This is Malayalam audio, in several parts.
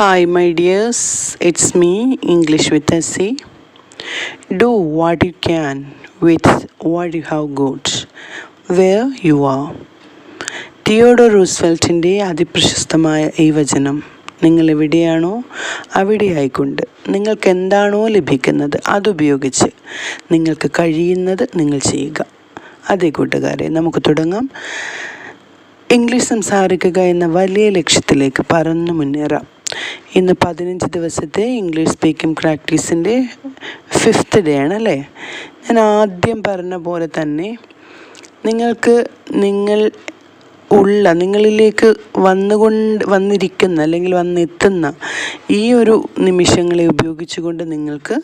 Hi, my dears, it's me, English with Essie. Do what you can with what you have got, where you are. Theodore റൂസ്വെൽറ്റിൻ്റെ അതിപ്രശസ്തമായ ഈ വചനം നിങ്ങൾ എവിടെയാണോ അവിടെയായിക്കൊണ്ട് നിങ്ങൾക്ക് എന്താണോ ലഭിക്കുന്നത് അതുപയോഗിച്ച് നിങ്ങൾക്ക് കഴിയുന്നത് നിങ്ങൾ ചെയ്യുക. അതേ കൂട്ടുകാരെ, നമുക്ക് തുടങ്ങാം. ഇംഗ്ലീഷ് സംസാരിക്കുക എന്ന വലിയ ലക്ഷ്യത്തിലേക്ക് പറന്നു മുന്നേറാം. ഇന്ന് 15 ദിവസത്തെ ഇംഗ്ലീഷ് സ്പീക്കിംഗ് പ്രാക്ടീസിൻ്റെ 5th ഡേ ആണ് അല്ലേ? ഞാൻ ആദ്യം പറഞ്ഞ പോലെ തന്നെ നിങ്ങൾക്ക് നിങ്ങളിലേക്ക് വന്നിരിക്കുന്ന അല്ലെങ്കിൽ വന്നെത്തുന്ന ഈ ഒരു നിമിഷങ്ങളെ ഉപയോഗിച്ചുകൊണ്ട് നിങ്ങൾക്ക്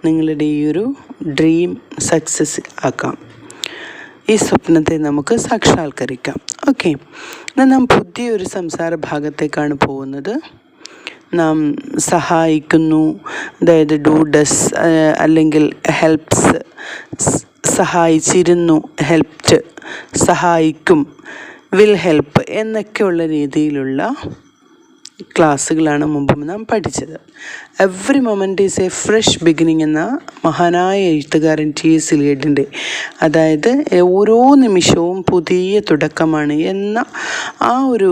നിങ്ങളുടെ ഈ ഒരു ഡ്രീം സക്സസ് ആക്കാം. ഈ സ്വപ്നത്തെ നമുക്ക് സാക്ഷാത്കരിക്കാം. ഓക്കെ, എന്നാൽ നാം പുതിയൊരു സംസാര ഭാഗത്തേക്കാണ് പോകുന്നത്. നാം സഹായിക്കുന്നു, അതായത് ഡു ഡസ് അല്ലെങ്കിൽ ഹെൽപ്സ്, സഹായിച്ചിരുന്നു, ഹെൽപ്ഡ്, സഹായിക്കും, വിൽ ഹെൽപ്പ് എന്നൊക്കെയുള്ള രീതിയിലുള്ള ക്ലാസ്സുകളാണ് മുമ്പ് നാം പഠിച്ചത്. Every moment is A fresh beginning എന്ന മഹാനായ എഴുത്തുകാരൻ T.S. Eliotൻ്റെ, അതായത് ഓരോ നിമിഷവും പുതിയ തുടക്കമാണ് എന്ന ആ ഒരു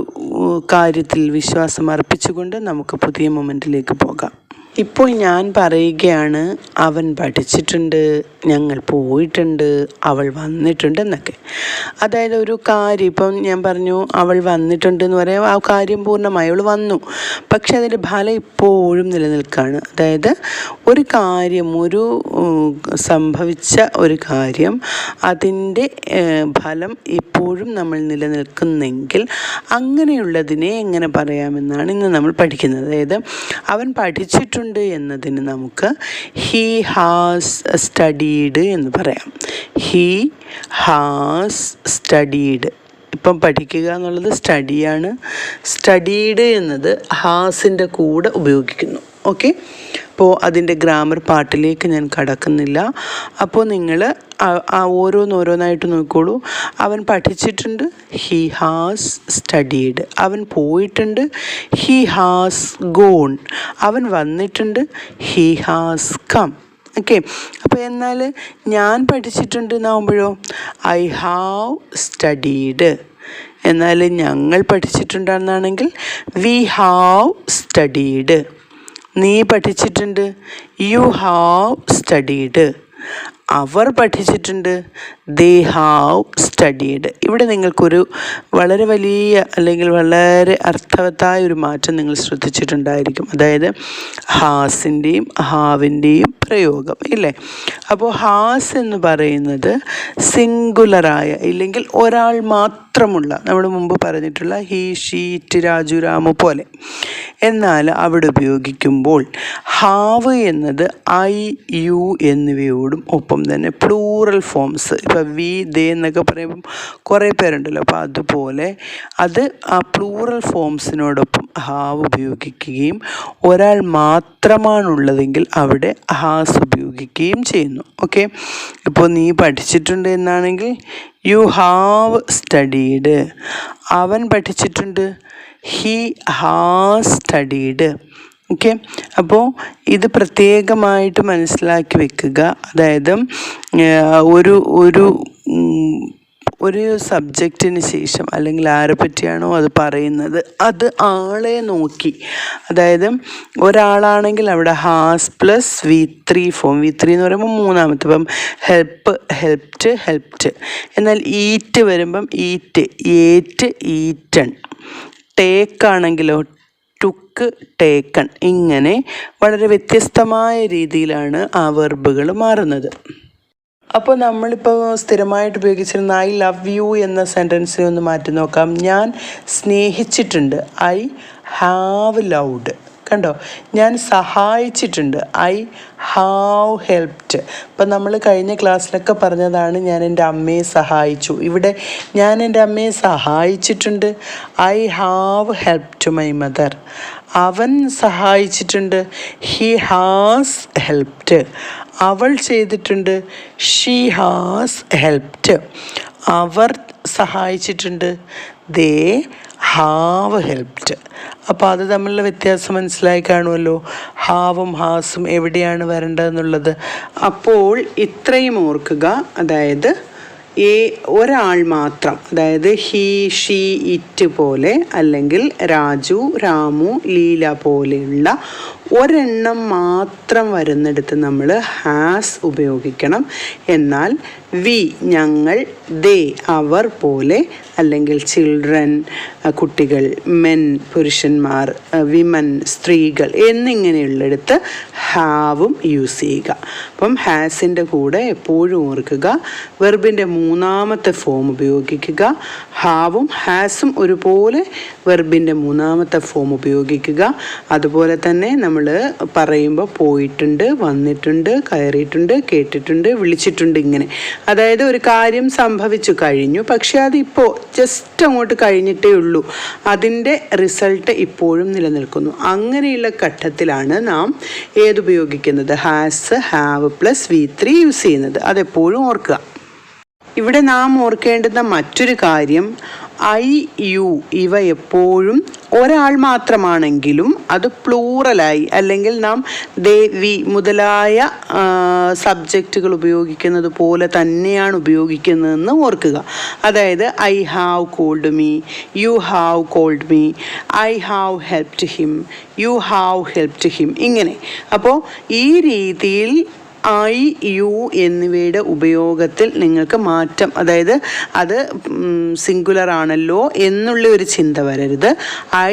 കാര്യത്തിൽ വിശ്വാസം അർപ്പിച്ചുകൊണ്ട് നമുക്ക് പുതിയ മൊമെൻറ്റിലേക്ക് പോകാം. ഇപ്പോൾ ഞാൻ പറയുകയാണ്, അവൻ പഠിച്ചിട്ടുണ്ട്, ഞങ്ങൾ പോയിട്ടുണ്ട്, അവൾ വന്നിട്ടുണ്ട് എന്നൊക്കെ. അതായത് ഒരു കാര്യം, ഇപ്പം ഞാൻ പറഞ്ഞു അവൾ വന്നിട്ടുണ്ട് എന്ന് പറയാം, ആ കാര്യം പൂർണ്ണമായി അവൾ വന്നു, പക്ഷെ അതിൻ്റെ ഫലം ഇപ്പോഴും നിലനിൽക്കുകയാണ്. അതായത് ഒരു കാര്യം, ഒരു സംഭവിച്ച ഒരു കാര്യം, അതിൻ്റെ ഫലം ഇപ്പോഴും നമ്മൾ നിലനിൽക്കുന്നെങ്കിൽ അങ്ങനെയുള്ളതിനെ എങ്ങനെ പറയാമെന്നാണ് ഇന്ന് നമ്മൾ പഠിക്കുന്നത്. അതായത് അവൻ പഠിച്ചിട്ടുണ്ട് എന്നതിന് നമുക്ക് ഹീ ഹാസ് സ്റ്റഡീഡ് എന്ന് പറയാം. He has studied. ഇപ്പം പഠിക്കുക എന്നുള്ളത് സ്റ്റഡിയാണ്. സ്റ്റഡീഡ് എന്നത് ഹാസിൻ്റെ കൂടെ ഉപയോഗിക്കുന്നു. ഓക്കെ, അപ്പോൾ അതിൻ്റെ ഗ്രാമർ പാർട്ടിലേക്ക് ഞാൻ കടക്കുന്നില്ല. അപ്പോൾ നിങ്ങൾ ഓരോന്നായിട്ട് നോക്കിക്കോളൂ. അവൻ പഠിച്ചിട്ടുണ്ട്, ഹീ ഹാസ് സ്റ്റഡീഡ്. അവൻ പോയിട്ടുണ്ട്, ഹീ ഹാസ് ഗോൺ. അവൻ വന്നിട്ടുണ്ട്, ഹീ ഹാസ് കം. ഓക്കെ, അപ്പോൾ എന്നാൽ ഞാൻ പഠിച്ചിട്ടുണ്ട് എന്നാകുമ്പോഴോ ഐ ഹാവ് സ്റ്റഡീഡ്. എന്നാൽ ഞങ്ങൾ പഠിച്ചിട്ടുണ്ടെന്നാണെങ്കിൽ വി ഹാവ് സ്റ്റഡീഡ്. നീ പഠിച്ചിട്ടുണ്ട്, യു ഹാവ് സ്റ്റഡീഡ്. അവർ പഠിച്ചിട്ടുണ്ട്, ദേ ഹാവ് സ്റ്റഡീഡ്. ഇവിടെ നിങ്ങൾക്കൊരു വളരെ വലിയ അല്ലെങ്കിൽ വളരെ അർത്ഥവത്തായ ഒരു മാറ്റം നിങ്ങൾ ശ്രദ്ധിച്ചിട്ടുണ്ടായിരിക്കും. അതായത് ഹാസിൻ്റെയും ഹാവിൻ്റെയും പ്രയോഗം ഇല്ലേ? അപ്പോൾ ഹാസ് എന്ന് പറയുന്നത് സിംഗുലറായ ഇല്ലെങ്കിൽ ഒരാൾ മാത്രമുള്ള, നമ്മൾ മുമ്പ് പറഞ്ഞിട്ടുള്ള he, she, it, Raju, Ramu പോലെ. എന്നാൽ അവിടെ ഉപയോഗിക്കുമ്പോൾ ഹാവ് എന്നത് ഐ, യു എന്നിവയോടും ഒപ്പം തന്നെ പ്ലൂറൽ ഫോംസ്, ഇപ്പോൾ വി, ദേ എന്നൊക്കെ പറയുമ്പം കുറേ പേരുണ്ടല്ലോ, അപ്പോൾ അതുപോലെ അത് ആ പ്ലൂറൽ ഫോംസിനോടൊപ്പം ഹാവ് ഉപയോഗിക്കുകയും ഒരാൾ മാത്രമാണുള്ളതെങ്കിൽ അവിടെ ഹാസ് ഉപയോഗിക്കുകയും ചെയ്യുന്നു. ഓക്കെ, ഇപ്പോൾ നീ പഠിച്ചിട്ടുണ്ട് എന്നാണെങ്കിൽ യു ഹാവ് സ്റ്റഡീഡ്. അവൻ പഠിച്ചിട്ടുണ്ട്, ഹീ ഹാസ് സ്റ്റഡീഡ്. ഓക്കെ, അപ്പോൾ ഇത് പ്രത്യേകമായിട്ട് മനസ്സിലാക്കി വെക്കുക. അതായത് ഒരു സബ്ജക്റ്റിന് ശേഷം അല്ലെങ്കിൽ ആരെ പറ്റിയാണോ അത് പറയുന്നത് അത് ആളെ നോക്കി, അതായത് ഒരാളാണെങ്കിൽ അവിടെ has plus V3 form. V3 എന്ന് പറയുമ്പോൾ മൂന്നാമത്തെ. ഇപ്പം ഹെൽപ്പ്, ഹെൽപ്ഡ്, ഹെൽപ്ഡ്. എന്നാൽ ഈറ്റ് വരുമ്പം ഈറ്റ്, ഏറ്റ്, ഈറ്റൺ. ടേക്ക് ആണെങ്കിലോ ടുക്ക്, ടേക്കൺ. ഇങ്ങനെ വളരെ വ്യത്യസ്തമായ രീതിയിലാണ് ആ വെർബുകൾ മാറുന്നത്. അപ്പോൾ നമ്മളിപ്പോൾ സ്ഥിരമായിട്ട് ഉപയോഗിച്ചിരുന്ന ഐ ലവ് യു എന്ന സെൻറ്റൻസിനെ ഒന്ന് മാറ്റി നോക്കാം. ഞാൻ സ്നേഹിച്ചിട്ടുണ്ട്, ഐ ഹാവ് ലവ്ഡ്. കണ്ടോ, ഞാൻ സഹായിച്ചിട്ടുണ്ട്, ഐ ഹാവ് ഹെൽപ്ഡ്. ഇപ്പം നമ്മൾ കഴിഞ്ഞ ക്ലാസ്സിലൊക്കെ പറഞ്ഞതാണ് ഞാൻ എൻ്റെ അമ്മയെ സഹായിച്ചു. ഇവിടെ ഞാൻ എൻ്റെ അമ്മയെ സഹായിച്ചിട്ടുണ്ട്, I have helped my mother. അവൻ സഹായിച്ചിട്ടുണ്ട്, ഹി ഹാസ് ഹെൽപ്ഡ്. അവൾ ചെയ്തിട്ടുണ്ട്, ഷീ ഹാസ് ഹെൽപ്ഡ്. അവർ സഹായിച്ചിട്ടുണ്ട്, ദേ ഹാവ് ഹെൽപ്ഡ്. അപ്പോൾ അത് തമ്മിലുള്ള വ്യത്യാസം മനസ്സിലായി കാണുമല്ലോ, ഹാവും ഹാസും എവിടെയാണ് വരേണ്ടതെന്നുള്ളത്. അപ്പോൾ ഇത്രയും ഓർക്കുക. അതായത് ഒരാൾ മാത്രം, അതായത് ഹി ഷീ ഇറ്റ് പോലെ, അല്ലെങ്കിൽ രാജു രാമു ലീല പോലെയുള്ള ഒരെണ്ണം മാത്രം വരുന്നിടത്ത് നമ്മൾ ഹാസ് ഉപയോഗിക്കണം. എന്നാൽ വി ഞങ്ങൾ, ദേ അവർ പോലെ, അല്ലെങ്കിൽ ചിൽഡ്രൻ കുട്ടികൾ, മെൻ പുരുഷന്മാർ, വിമൻ സ്ത്രീകൾ എന്നിങ്ങനെയുള്ളിടത്ത് ഹാവും യൂസ് ചെയ്യുക. അപ്പം ഹാസിൻ്റെ കൂടെ എപ്പോഴും ഓർക്കുക വെർബിൻ്റെ മൂന്നാമത്തെ ഫോം ഉപയോഗിക്കുക. ഹാവും ഹാസും ഒരുപോലെ വെർബിൻ്റെ മൂന്നാമത്തെ ഫോം ഉപയോഗിക്കുക. അതുപോലെ തന്നെ നമ്മൾ പറയുമ്പോൾ പോയിട്ടുണ്ട്, വന്നിട്ടുണ്ട്, കയറിയിട്ടുണ്ട്, കേട്ടിട്ടുണ്ട്, വിളിച്ചിട്ടുണ്ട്, ഇങ്ങനെ. അതായത് ഒരു കാര്യം സംഭവിച്ചു കഴിഞ്ഞു, പക്ഷെ അതിപ്പോൾ ജസ്റ്റ് അങ്ങോട്ട് കഴിഞ്ഞിട്ടേ ഉള്ളൂ, അതിൻ്റെ റിസൾട്ട് ഇപ്പോഴും നിലനിൽക്കുന്നു. അങ്ങനെയുള്ള ഘട്ടത്തിലാണ് നാം ഏതുപയോഗിക്കുന്നത്? Has, have plus V3 use ചെയ്യുന്നത്. അതെപ്പോഴും ഓർക്കുക. ഇവിടെ നാം ഓർക്കേണ്ടുന്ന മറ്റൊരു കാര്യം, ഐ യു ഇവ എപ്പോഴും ഒരാൾ മാത്രമാണെങ്കിലും അത് പ്ലൂറലായി, അല്ലെങ്കിൽ നാം ദേ വി മുതലായ സബ്ജക്റ്റുകൾ ഉപയോഗിക്കുന്നത് പോലെ തന്നെയാണ് ഉപയോഗിക്കുന്നതെന്ന് ഓർക്കുക. അതായത് I have called me, you have called me, I have helped him, you have helped him, ഇങ്ങനെ. അപ്പോൾ ഈ രീതിയിൽ ഐ യു എന്നിവയുടെ ഉപയോഗത്തിൽ നിങ്ങൾക്ക് മാറ്റം, അതായത് അത് സിംഗുലർ ആണല്ലോ എന്നുള്ള ഒരു ചിന്ത വരരുത്.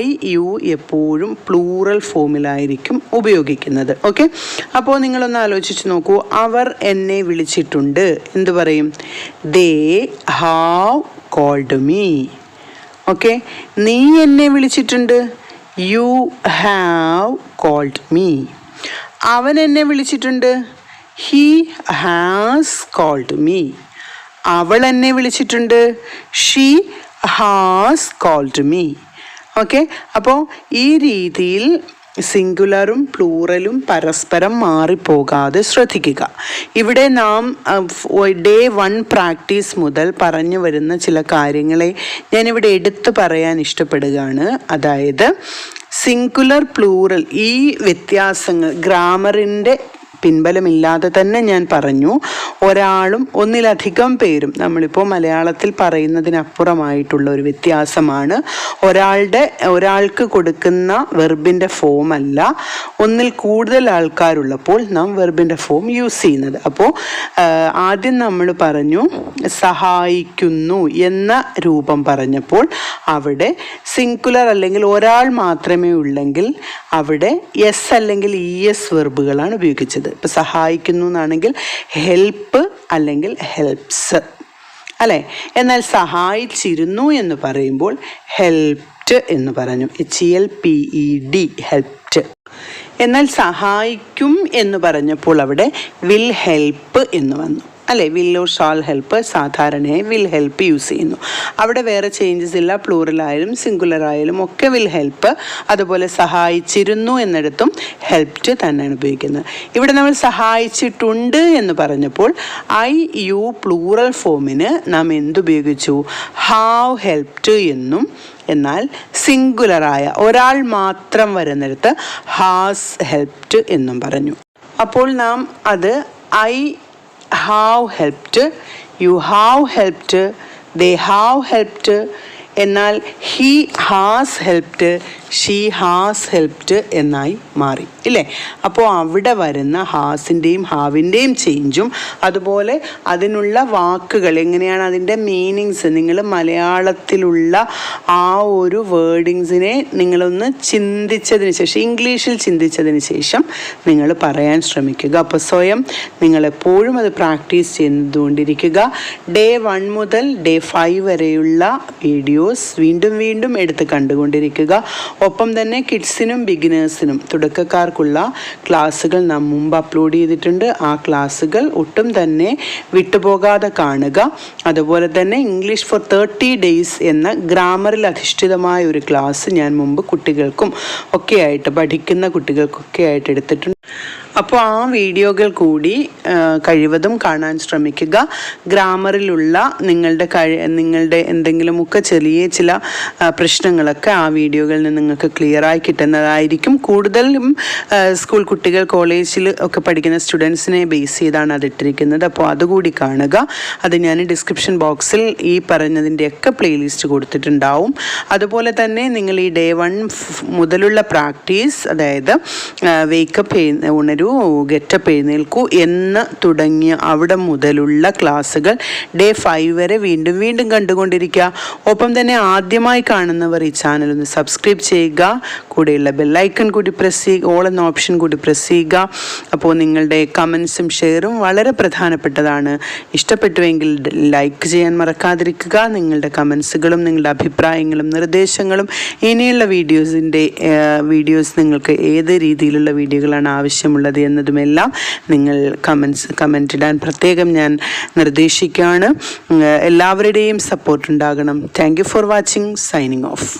ഐ യു എപ്പോഴും പ്ലൂറൽ ഫോമിലായിരിക്കും ഉപയോഗിക്കുന്നത്. ഓക്കെ, അപ്പോൾ നിങ്ങളൊന്ന് ആലോചിച്ച് നോക്കൂ. അവർ എന്നെ വിളിച്ചിട്ടുണ്ട്, എന്ത് പറയും? They have called me. Okay, നീ എന്നെ വിളിച്ചിട്ടുണ്ട്, യു ഹാവ് കോൾഡ് മീ. അവൻ എന്നെ വിളിച്ചിട്ടുണ്ട്, ഹി ഹാസ് കോൾഡ് മീ. അവൾ എന്നെ വിളിച്ചിട്ടുണ്ട്, she has called me. Okay, അപ്പോൾ ഈ രീതിയിൽ സിംഗുലറും പ്ലൂറലും പരസ്പരം മാറിപ്പോകാതെ ശ്രദ്ധിക്കുക. ഇവിടെ നാം ഡേ 1 പ്രാക്ടീസ് മുതൽ പറഞ്ഞു വരുന്ന ചില കാര്യങ്ങളെ ഞാനിവിടെ എടുത്തു പറയാൻ ഇഷ്ടപ്പെടുകയാണ്. അതായത് സിംഗുലർ പ്ലൂറൽ ഈ വ്യത്യാസങ്ങൾ ഗ്രാമറിൻ്റെ പിൻബലമില്ലാതെ തന്നെ ഞാൻ പറഞ്ഞു. ഒരാളും ഒന്നിലധികം പേരും, നമ്മളിപ്പോൾ മലയാളത്തിൽ പറയുന്നതിനപ്പുറമായിട്ടുള്ള ഒരു വ്യത്യാസമാണ്. ഒരാൾക്ക് കൊടുക്കുന്ന വെർബിൻ്റെ ഫോം അല്ല, ഒന്നിൽ കൂടുതൽ ആൾക്കാരുള്ളപ്പോൾ നാം വെർബിൻ്റെ ഫോം യൂസ് ചെയ്യുന്നത്. അപ്പോൾ ആദ്യം നമ്മൾ പറഞ്ഞു സഹായിക്കുന്നു എന്ന രൂപം പറഞ്ഞപ്പോൾ അവിടെ സിംഗുലർ അല്ലെങ്കിൽ ഒരാൾ മാത്രമേ ഉള്ളെങ്കിൽ അവിടെ എസ് അല്ലെങ്കിൽ ES വെർബുകളാണ് ഉപയോഗിച്ചത്. ഇപ്പം സഹായിക്കുന്നു എന്നാണെങ്കിൽ ഹെൽപ്പ് അല്ലെങ്കിൽ ഹെൽപ്സ് അല്ലേ. എന്നാൽ സഹായിച്ചിരുന്നു എന്ന് പറയുമ്പോൾ ഹെൽപ്ഡ് എന്ന് പറഞ്ഞു, HELPED, ഹെൽപ്ഡ്. എന്നാൽ സഹായിക്കും എന്ന് പറഞ്ഞപ്പോൾ അവിടെ വിൽ ഹെൽപ്പ് എന്ന് വന്നു അല്ലേ. വിൽ ഓർ ഷാൾ ഹെൽപ്പ് സാധാരണയായി വിൽ ഹെൽപ്പ് യൂസ് ചെയ്യുന്നു. അവിടെ വേറെ ചേഞ്ചസ് ഇല്ല, പ്ലൂറലായാലും സിംഗുലർ ആയാലും ഒക്കെ വിൽ ഹെൽപ്പ്. അതുപോലെ സഹായിച്ചിരുന്നു എന്നിടത്തും ഹെൽപ്ഡ് തന്നെയാണ് ഉപയോഗിക്കുന്നത്. ഇവിടെ നമ്മൾ സഹായിച്ചിട്ടുണ്ട് എന്ന് പറഞ്ഞപ്പോൾ ഐ യു പ്ലൂറൽ ഫോമിന് നാം എന്തുപയോഗിച്ചു? ഹാവ് ഹെൽപ്ഡ് എന്നും, എന്നാൽ സിംഗുലറായ ഒരാൾ മാത്രം വരുന്നിടത്ത് ഹാസ് ഹെൽപ്ഡ് എന്നും പറഞ്ഞു. അപ്പോൾ നാം അത് I have helped, you have helped, they have helped, എന്നാൽ he has helped, she has helped എന്നായി മാറി ഇല്ലേ. അപ്പോൾ അവിടെ വരുന്ന ഹാസിൻ്റെയും ഹാവിൻ്റെയും ചേഞ്ചും അതുപോലെ അതിനുള്ള വാക്കുകൾ എങ്ങനെയാണ് അതിൻ്റെ മീനിങ്സ്, നിങ്ങൾ മലയാളത്തിലുള്ള ആ ഒരു വേർഡിങ്സിനെ നിങ്ങളൊന്ന് ചിന്തിച്ചതിന് ശേഷം, ഇംഗ്ലീഷിൽ ചിന്തിച്ചതിന് ശേഷം നിങ്ങൾ പറയാൻ ശ്രമിക്കുക. അപ്പോൾ സ്വയം നിങ്ങളെപ്പോഴും അത് പ്രാക്ടീസ് ചെയ്തുകൊണ്ടിരിക്കുക. ഡേ 1 മുതൽ ഡേ 5 വരെയുള്ള വീഡിയോസ് വീണ്ടും വീണ്ടും എടുത്ത് കണ്ടുകൊണ്ടിരിക്കുക. ഒപ്പം തന്നെ കിഡ്സിനും ബിഗിനേഴ്സിനും തുടക്കക്കാർക്കുള്ള ക്ലാസ്സുകൾ നാം മുമ്പ് അപ്ലോഡ് ചെയ്തിട്ടുണ്ട്. ആ ക്ലാസ്സുകൾ ഒട്ടും തന്നെ വിട്ടുപോകാതെ കാണുക. അതുപോലെ തന്നെ ഇംഗ്ലീഷ് ഫോർ 30 days എന്ന ഗ്രാമറിൽ അധിഷ്ഠിതമായ ഒരു ക്ലാസ് ഞാൻ മുമ്പ് കുട്ടികൾക്കും ഒക്കെ ആയിട്ട്, പഠിക്കുന്ന കുട്ടികൾക്കൊക്കെ ആയിട്ട് എടുത്തിട്ടുണ്ട്. അപ്പോൾ ആ വീഡിയോകൾ കൂടി കഴിവതും കാണാൻ ശ്രമിക്കുക. ഗ്രാമറിലുള്ള നിങ്ങളുടെ എന്തെങ്കിലുമൊക്കെ ചെറിയ ചില പ്രശ്നങ്ങളൊക്കെ ആ വീഡിയോകളിൽ നിന്ന് നിങ്ങൾക്ക് ക്ലിയറായി കിട്ടുന്നതായിരിക്കും. കൂടുതലും സ്കൂൾ കുട്ടികൾ, കോളേജിൽ ഒക്കെ പഠിക്കുന്ന സ്റ്റുഡൻസിനെ ബേസ് ചെയ്താണ് അതിട്ടിരിക്കുന്നത്. അപ്പോൾ അതുകൂടി കാണുക. അത് ഞാൻ ഡിസ്ക്രിപ്ഷൻ ബോക്സിൽ ഈ പറഞ്ഞതിൻ്റെയൊക്കെ പ്ലേലിസ്റ്റ് കൊടുത്തിട്ടുണ്ടാവും. അതുപോലെ തന്നെ നിങ്ങൾ ഈ ഡേ 1 മുതലുള്ള പ്രാക്ടീസ്, അതായത് വേക്കപ്പ് ഉണരൂ, ഗെറ്റപ്പ് എഴുന്നേൽക്കൂ എന്ന് തുടങ്ങിയ അവിടെ മുതലുള്ള ക്ലാസ്സുകൾ ഡേ 5 വരെ വീണ്ടും വീണ്ടും കണ്ടുകൊണ്ടിരിക്കുക. ഒപ്പം തന്നെ ആദ്യമായി കാണുന്നവർ ഈ ചാനൽ ഒന്ന് സബ്സ്ക്രൈബ് ചെയ്യുക. കൂടെയുള്ള ബെല്ലൈക്കൺ കൂടി പ്രസ് ചെയ്യുക, ഓൾ എന്ന ഓപ്ഷൻ കൂടി പ്രസ് ചെയ്യുക. അപ്പോൾ നിങ്ങളുടെ കമൻസും ഷെയറും വളരെ പ്രധാനപ്പെട്ടതാണ്. ഇഷ്ടപ്പെട്ടുവെങ്കിൽ ലൈക്ക് ചെയ്യാൻ മറക്കാതിരിക്കുക. നിങ്ങളുടെ കമൻസുകളും നിങ്ങളുടെ അഭിപ്രായങ്ങളും നിർദ്ദേശങ്ങളും ഇനിയുള്ള വീഡിയോസ് നിങ്ങൾക്ക് ഏത് രീതിയിലുള്ള വീഡിയോകളാണ് ആവശ്യമുള്ളത് എന്നതുമെല്ലാം നിങ്ങൾ കമൻറ്റ് ഇടാൻ പ്രത്യേകം ഞാൻ നിർദ്ദേശിക്കുകയാണ്. എല്ലാവരുടെയും സപ്പോർട്ട് ഉണ്ടാകണം. Thank you for watching. Signing off.